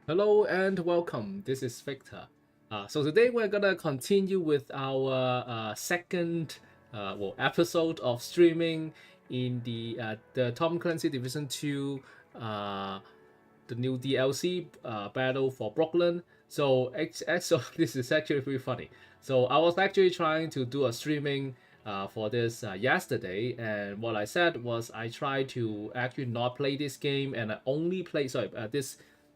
Hello and welcome. This is Victor. So today we're gonna continue with our second episode of streaming in the Tom Clancy Division 2 uh, the new DLC Battle for Brooklyn. So this is actually pretty funny. So I was actually trying to do a streaming for this yesterday, and what I said was I tried to actually not play this game, and I only play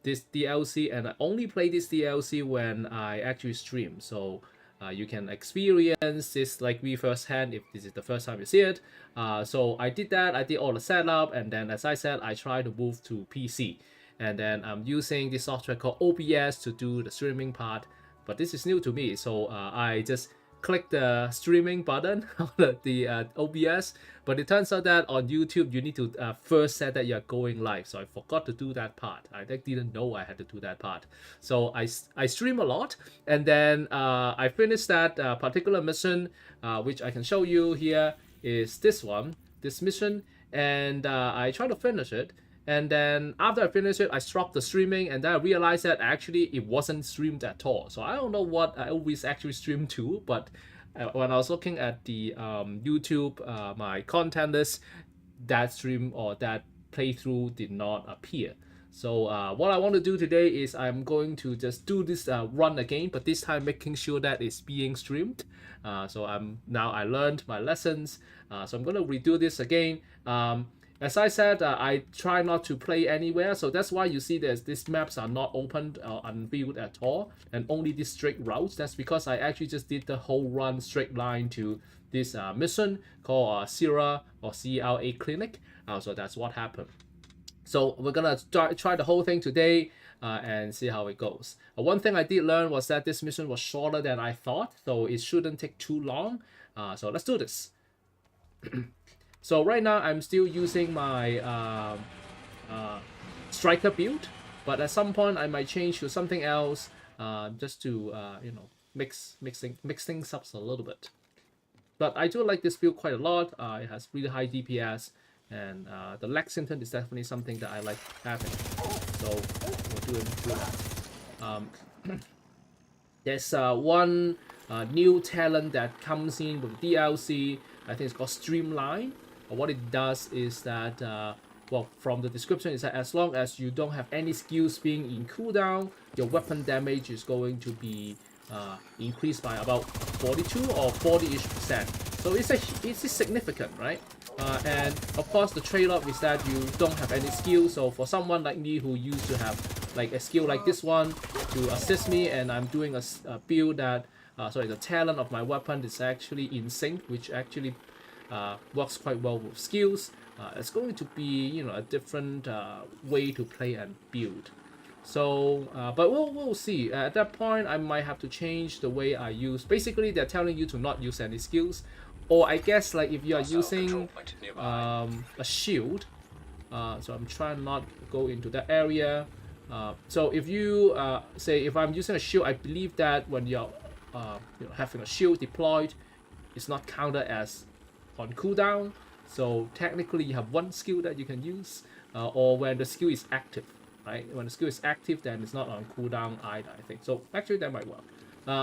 this DLC, and I only play this DLC when I actually stream. So you can experience this like me firsthand if this is the first time you see it. So I did that. I did all the setup, and then as I said, I tried to move to PC, and then I'm using this software called OBS to do the streaming part. But this is new to me, so I just click the streaming button on the OBS. But it turns out that on YouTube you need to first set that you're going live. So I forgot to do that part. I didn't know I had to do that part. So I stream a lot, and then I finished that particular mission, which I can show you here is this mission, and I try to finish it. And then after I finished it, I stopped the streaming, and then I realized that actually it wasn't streamed at all. So I don't know what I always actually stream to, but when I was looking at the YouTube, my content list, that stream or that playthrough did not appear. So what I want to do today is I'm going to just do this run again, but this time making sure that it's being streamed. So I learned my lessons. So I'm going to redo this again. As I said, I try not to play anywhere, so that's why you see these maps are not opened or unveiled at all, and only these straight routes. That's because I actually just did the whole run straight line to this mission called CERA or CERA Clinic. So that's what happened. So we're gonna try the whole thing today and see how it goes. One thing I did learn was that this mission was shorter than I thought, so it shouldn't take too long. So let's do this. So right now I'm still using my striker build, but at some point I might change to something else just to mix things up a little bit. But I do like this build quite a lot. It has really high DPS, and the Lexington is definitely something that I like having. So we're doing that. There's one new talent that comes in with DLC. I think it's called Streamline. What it does is that, from the description, is that as long as you don't have any skills being in cooldown, your weapon damage is going to be increased by about 42 or 40-ish%. So it's significant, right? And of course, the trade-off is that you don't have any skills. So for someone like me who used to have like a skill like this one to assist me, and I'm doing a build that, the talent of my weapon is actually in sync, which actually works quite well with skills. It's going to be a different way to play and build. So but we'll see. At that point I might have to change the way I use. Basically they're telling you to not use any skills, or I guess like if you are using a shield, so I'm trying not to go into that area. So if you say if I'm using a shield, I believe that when you're having a shield deployed, it's not counted as on cooldown. So technically you have one skill that you can use, or when the skill is active, right? When the skill is active, then it's not on cooldown either, I think. So actually that might work.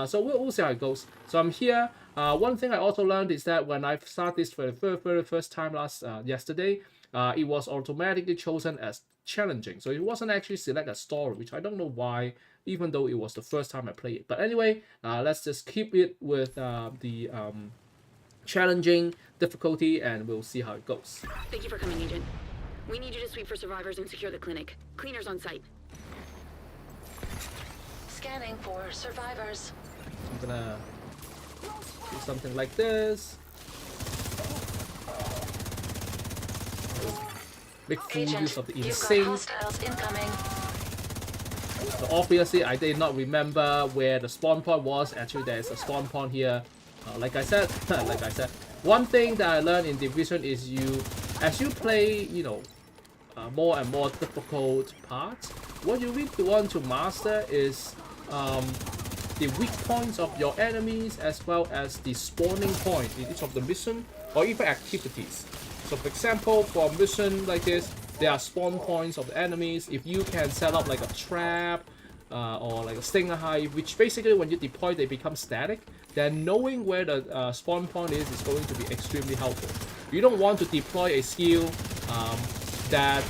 So we'll see how it goes. So I'm here. One thing I also learned is that when I started this for the very first time yesterday, it was automatically chosen as challenging. So it wasn't actually select a story, which I don't know why, even though it was the first time I played it. But anyway, let's just keep it with the challenging difficulty, and we'll see how it goes. Thank you for coming, Agent. We need you to sweep for survivors and secure the clinic. Cleaners on site. Scanning for survivors. I'm gonna do something like this. Make full use of the insane. So obviously I did not remember where the spawn point was. Actually there's a spawn point here. Like I said, one thing that I learned in Division is as you play, more and more difficult parts, what you really want to master is the weak points of your enemies, as well as the spawning point in each of the mission or even activities. So for example, for a mission like this, there are spawn points of the enemies. If you can set up like a trap or like a stinger hive, which basically when you deploy they become static, then knowing where the spawn point is going to be extremely helpful. You don't want to deploy a skill that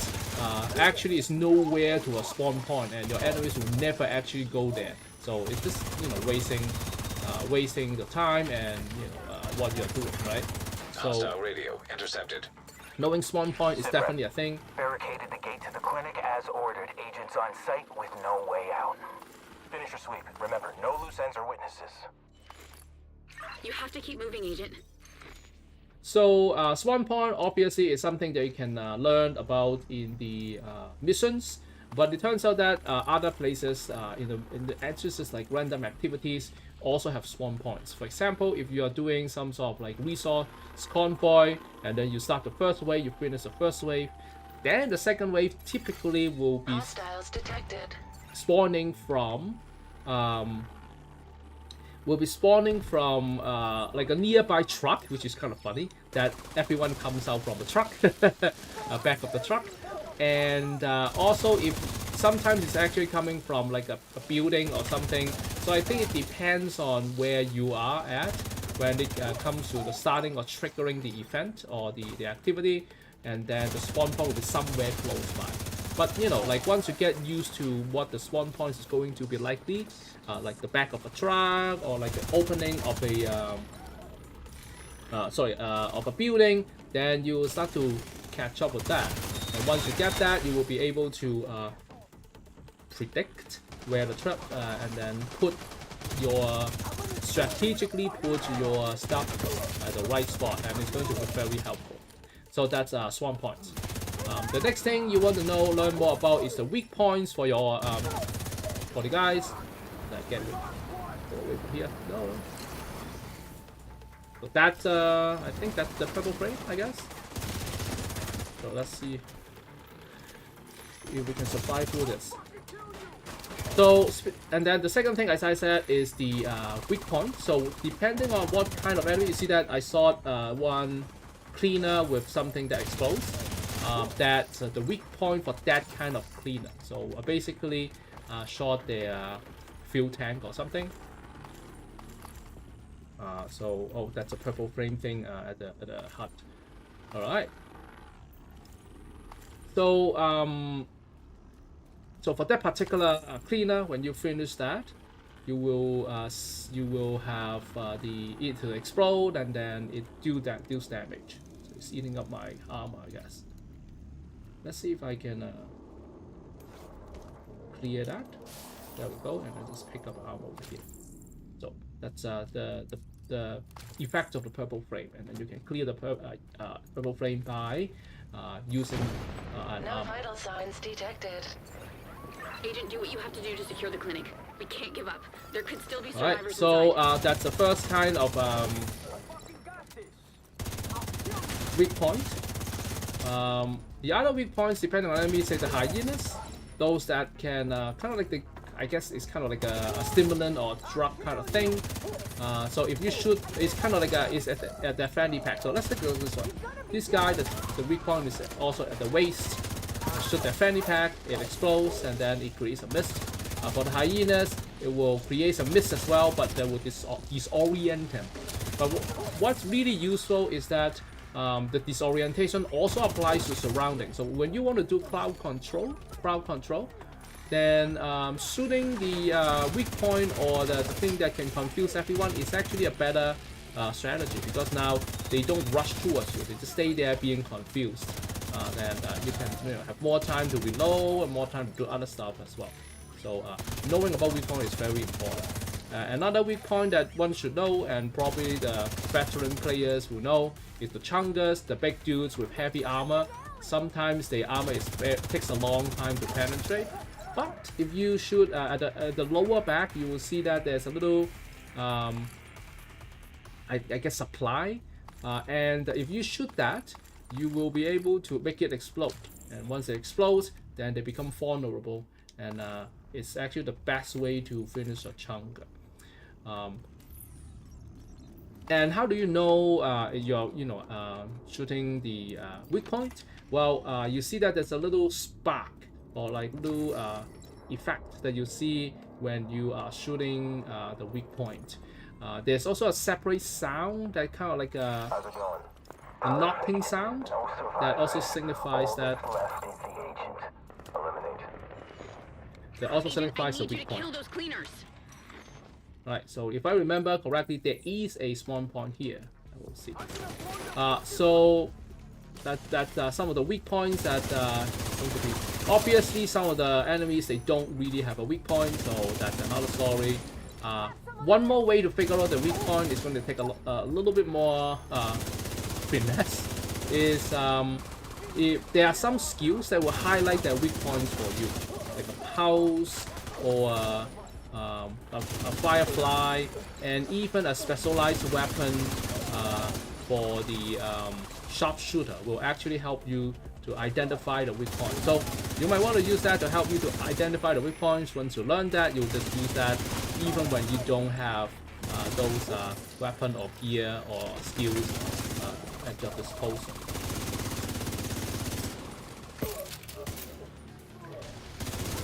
actually is nowhere to a spawn point, and your enemies will never actually go there. So it's just wasting the time and what you're doing, right? So Hostile radio intercepted. knowing spawn point is definitely a thing. Barricaded the gate to the clinic as ordered. Agents on site with no way out. Finish your sweep. Remember, no loose ends or witnesses. You have to keep moving, Agent. So spawn point obviously is something that you can learn about in the missions, but it turns out that other places in the entrances like random activities also have spawn points. For example, if you are doing some sort of like resource convoy and then you start the first wave, you finish the first wave, then the second wave typically will be Hostiles detected. spawning from like a nearby truck, which is kind of funny that everyone comes out from the truck, back of the truck. And also if sometimes it's actually coming from like a building or something. So I think it depends on where you are at when it comes to the starting or triggering the event or the activity, and then the spawn point will be somewhere close by. But like once you get used to what the spawn points is going to be likely, like the back of a truck or like the opening of a building, then you will start to catch up with that. And once you get that, you will be able to predict where the trap and then strategically put your stuff at the right spot, and it's going to be very helpful. So that's spawn points. The next thing you want to learn more about is the weak points for your for the guys. Get away from here. No. So that's I think that's the purple frame, I guess. So let's see if we can survive through this. So, and then the second thing, as I said, is the weak point. So depending on what kind of enemy, you see that I saw one cleaner with something that explodes. That's the weak point for that kind of cleaner. So basically shot their fuel tank or something. Oh, that's a purple frame thing at the hut. All right. So so for that particular cleaner, when you finish that, you will have it to explode, and then it deals damage. So it's eating up my armor, I guess. Let's see if I can clear that. There we go, and I just pick up armor over here. So that's the effect of the purple frame, and then you can clear the purple frame by using an No armor. vital signs detected. Agent, do what you have to do to secure the clinic. We can't give up. There could still be Alright, survivors so inside. that's the first kind of weak point. The other weak points, depending on enemy, say the hyenas, those that can kind of like I guess it's kind of like a stimulant or drug kind of thing. So if you shoot, it's kind of like it's at the fanny pack. So let's take a look at this one. This guy, the weak point is also at the waist. Shoot the fanny pack, it explodes, and then it creates a mist. For the hyenas, it will create a mist as well, but that will disorient them. But what's really useful is that the disorientation also applies to surroundings. So when you want to do crowd control, then shooting the weak point or the thing that can confuse everyone is actually a better strategy, because now they don't rush towards you, they just stay there being confused. Then you can have more time to reload and more time to do other stuff as well. So knowing about weak point is very important. Another weak point that one should know, and probably the veteran players will know, is the chungus, the big dudes with heavy armor. Sometimes the armor takes a long time to penetrate. But if you shoot at the lower back, you will see that there's a little, I guess, supply. And if you shoot that, you will be able to make it explode. And once it explodes, then they become vulnerable. And it's actually the best way to finish a chunker. And how do you know you're shooting the weak point? Well, you see that there's a little spark or like little effect that you see when you are shooting the weak point. There's also a separate sound that kind of like How's it going? a knocking sound No that also survivors. signifies All that that's left is the agent. Eliminate. that also Agent, I signifies the need you weak to kill point. those cleaners. Right, so if I remember correctly, there is a spawn point here. I will see. So that some of the weak points that seem to be obviously some of the enemies, they don't really have a weak point, so that's another story. One more way to figure out the weak point is going to take a little bit more finesse. Is if there are some skills that will highlight their weak points for you, like a pulse or a firefly, and even a specialized weapon for the sharpshooter will actually help you to identify the weak points. So you might want to use that to help you to identify the weak points. Once you learn that, you'll just use that even when you don't have those weapon or gear or skills at your disposal.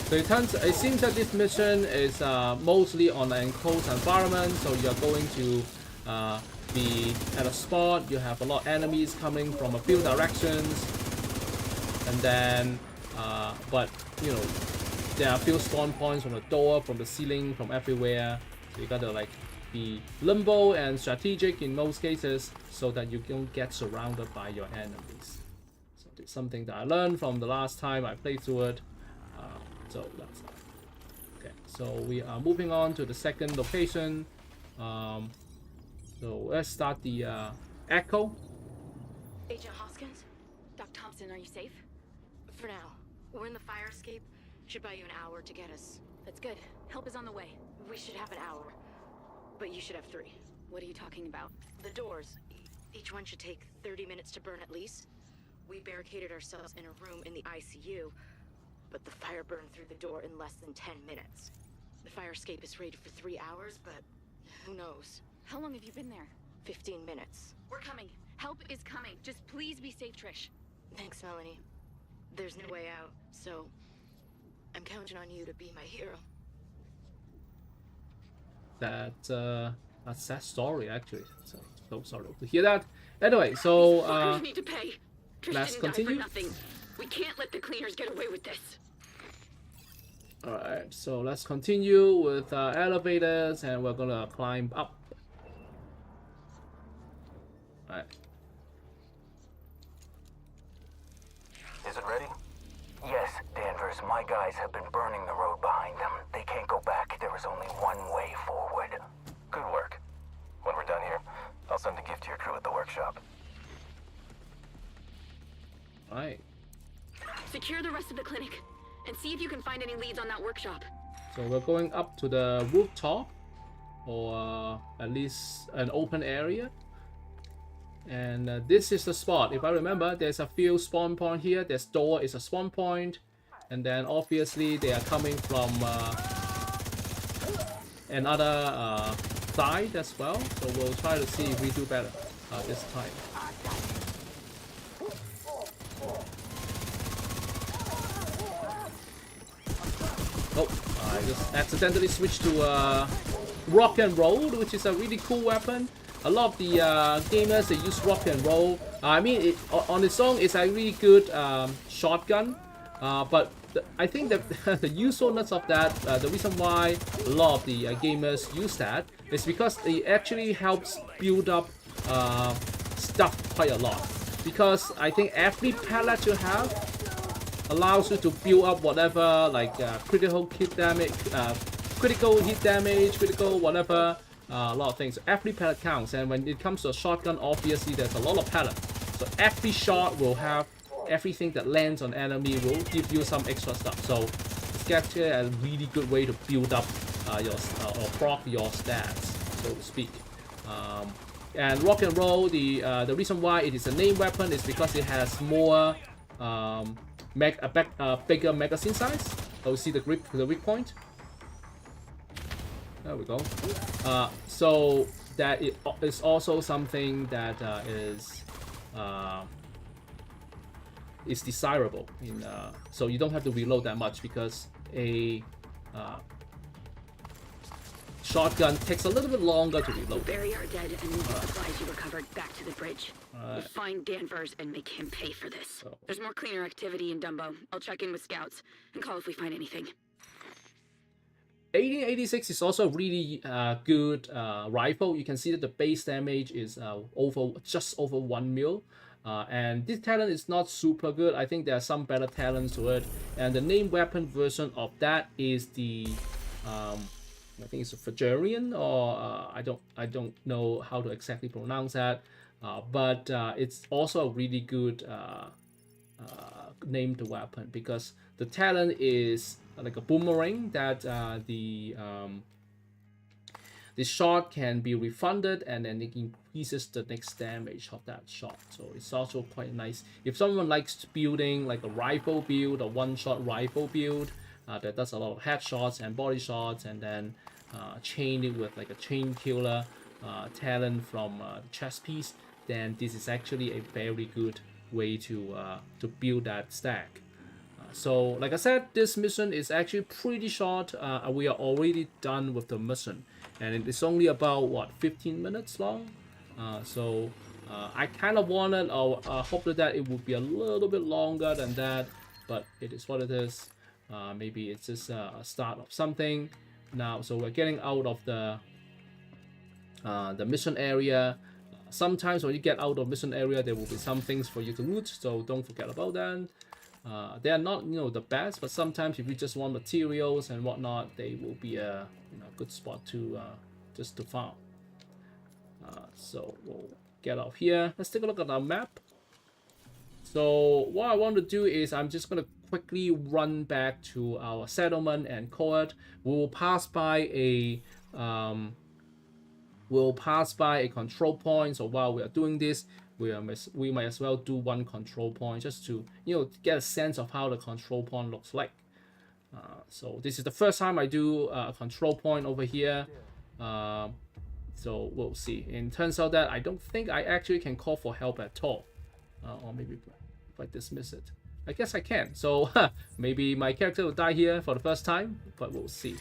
So it seems that this mission is mostly on an enclosed environment, so you're going to be at a spot, you have a lot of enemies coming from a few directions, and then, but you know, there are a few spawn points from the door, from the ceiling, from everywhere, so you gotta like be limbo and strategic in most cases so that you don't get surrounded by your enemies. So it's something that I learned from the last time I played through it. So that's okay. So we are moving on to the second location. So let's start the echo. Agent Hoskins? Doc Thompson, are you safe? For now. We're in the fire escape. Should buy you an hour to get us. That's good. Help is on the way. We should have an hour. But you should have 3. What are you talking about? The doors. Each one should take 30 minutes to burn at least. We barricaded ourselves in a room in the ICU, but the fire burned through the door in less than 10 minutes. The fire escape is rated for 3 hours, but who knows? How long have you been there? 15 minutes. We're coming. Help is coming. Just please be safe, Trish. Thanks, Melanie. There's no way out, so I'm counting on you to be my hero. That's a sad story actually. So sorry to hear that. Anyway, so Fuckers need to pay. Trish let's didn't die continue. for nothing. We can't let the cleaners get away with this. alright, so let's continue with elevators, and we're gonna climb up. Alright. Is it ready? Yes, Danvers. My guys have been burning the road behind them. They can't go back. There is only one way forward. Good work. When we're done here, I'll send a gift to your crew at the workshop. Alright. Secure the rest of the clinic, and see if you can find any leads on that workshop. So we're going up to the rooftop, or at least an open area. And this is the spot. If I remember, there's a few spawn point here. This door is a spawn point, and then obviously they are coming from another side as well. So we'll try to see if we do better this time. Oh, I just accidentally switched to rock and roll, which is a really cool weapon. A lot of the gamers, they use rock and roll. I mean, on its own, it's a really good shotgun. But I think that the usefulness of that, the reason why a lot of the gamers use that is because it actually helps build up stuff quite a lot. Because I think every pallet you have allows you to build up whatever, like critical hit damage, critical whatever. A lot of things. Every pellet counts, and when it comes to a shotgun, obviously there's a lot of pellets. So every shot will have everything that lands on enemy will give you some extra stuff. So it's actually a really good way to build up your or proc your stats, so to speak. And rock and roll, the reason why it is a named weapon is because it has more bigger magazine size. Oh, see the weak point. There we go. So that is also something that is desirable. So you don't have to reload that much because a shotgun takes a little bit longer to reload. Bury our dead and move the supplies you recovered back to the bridge. We'll find Danvers and make him pay for this. So- There's more cleaner activity in Dumbo. I'll check in with scouts and call if we find anything. 1886 is also a really good rifle. You can see that the base damage is just over 1 mil. And this talent is not super good. I think there are some better talents to it. And the named weapon version of that is the I think it's a Fajarian, or I don't know how to exactly pronounce that. But it's also a really good named weapon, because the talent is like a boomerang that the shot can be refunded, and then it increases the next damage of that shot. So it's also quite nice if someone likes building like a rifle build, a one-shot rifle build that does a lot of headshots and body shots, and then chain it with like a chain killer talent from the chest piece. Then this is actually a very good way to build that stack. So like I said, this mission is actually pretty short. We are already done with the mission, and it is only about what, 15 minutes long. So I kind of wanted, or hoped that it would be a little bit longer than that, but it is what it is. Maybe it's just a start of something now. So we're getting out of the mission area. Sometimes when you get out of mission area, there will be some things for you to loot, so don't forget about that. They are not, the best, but sometimes if you just want materials and whatnot, they will be a good spot to just to farm. So we'll get out here. Let's take a look at our map. So what I want to do is I'm just gonna quickly run back to our settlement and court. We will pass by a control point. So while we are doing this, we might as well do one control point just to get a sense of how the control point looks like. So this is the first time I do a control point over here. So we'll see. And turns out that I don't think I actually can call for help at all. Or maybe if I dismiss it, I guess I can. So maybe my character will die here for the first time, but we'll see.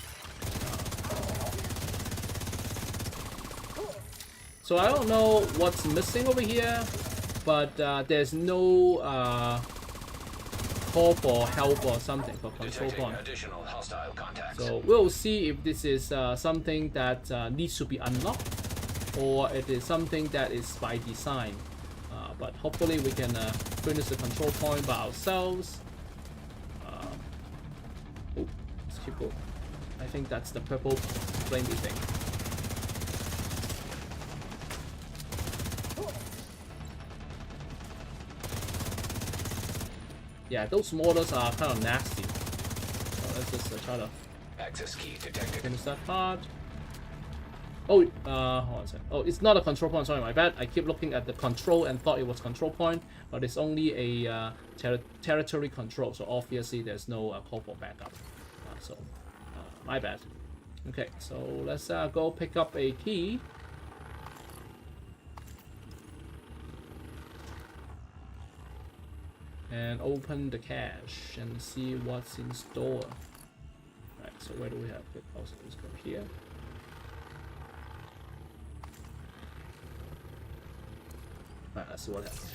So I don't know what's missing over here, but there's no call for help or something for control point. Additional hostile contacts. So we'll see if this is something that needs to be unlocked, or it is something that is by design. But hopefully we can finish the control point by ourselves. Let's keep going. I think that's the purple flamey thing. Yeah, those mortars are kind of nasty. So let's just try to Access key detected. finish that part. Oh, hold on a second. Oh, it's not a control point. Sorry, my bad. I keep looking at the control and thought it was control point, but it's only a territory control. So obviously there's no call for backup. So my bad. Okay, so let's go pick up a key. And open the cache and see what's in store. Right, so where do we have it? Also, let's go here. Right, let's see what happens.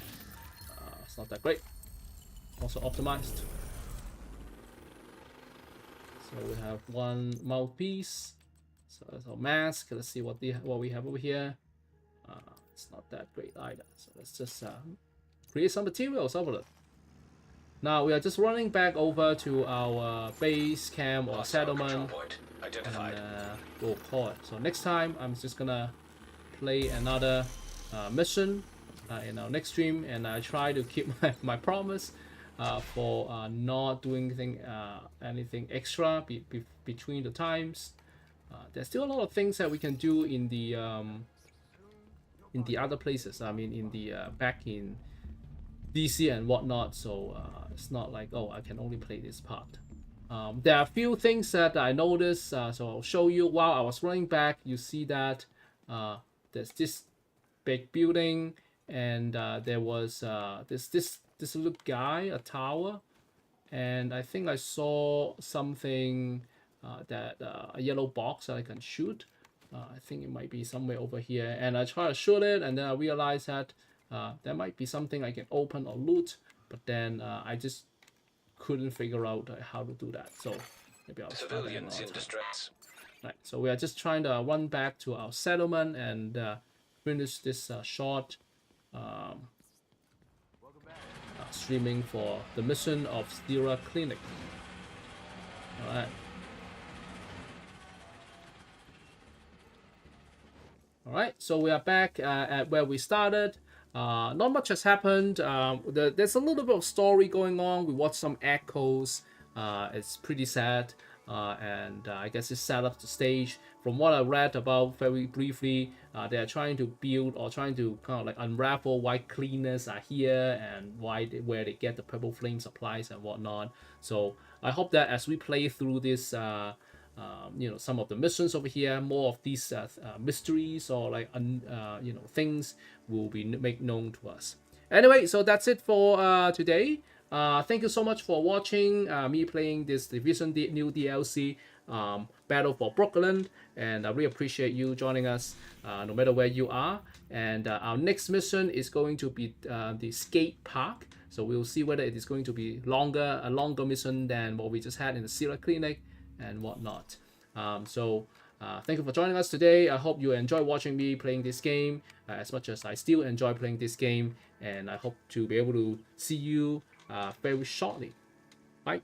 It's not that great. Also optimized. So we have one mouthpiece. So that's our mask. Let's see what we have over here. It's not that great either. So let's just create some materials over it. Now we are just running back over to our base camp or settlement, and we'll call it. So next time I'm just gonna play another mission in our next stream, and I try to keep my promise for not doing anything extra between the times. There's still a lot of things that we can do in the other places. I mean, in the back in DC and whatnot. So it's not like, oh, I can only play this part. There are a few things that I noticed. So I'll show you. While I was running back, you see that there's this big building, and there was this little guy, a tower. and I think I saw something that a yellow box that I can shoot. I think it might be somewhere over here, and I try to shoot it, and then I realize that there might be something I can open or loot, but then I just couldn't figure out how to do that. So maybe I'll start that Civilians another in time. distress. Right, so we are just trying to run back to our settlement and finish this short streaming for the mission of CERA Clinic. Alright. Alright, so we are back at where we started. Not much has happened. There's a little bit of story going on. We watched some echoes. It's pretty sad. And I guess it set up the stage. From what I read about very briefly, they are trying to build or trying to kind of like unravel why cleaners are here and where they get the purple flame supplies and whatnot. So I hope that as we play through this, some of the missions over here, more of these mysteries or like things will be made known to us. Anyway, so that's it for today. Thank you so much for watching me playing this Division new DLC, Battle for Brooklyn, and I really appreciate you joining us no matter where you are. And our next mission is going to be the skate park, so we'll see whether it is going to be a longer mission than what we just had in the CERA Clinic and whatnot. Thank you for joining us today. I hope you enjoy watching me playing this game as much as I still enjoy playing this game, and I hope to be able to see you very shortly. Bye.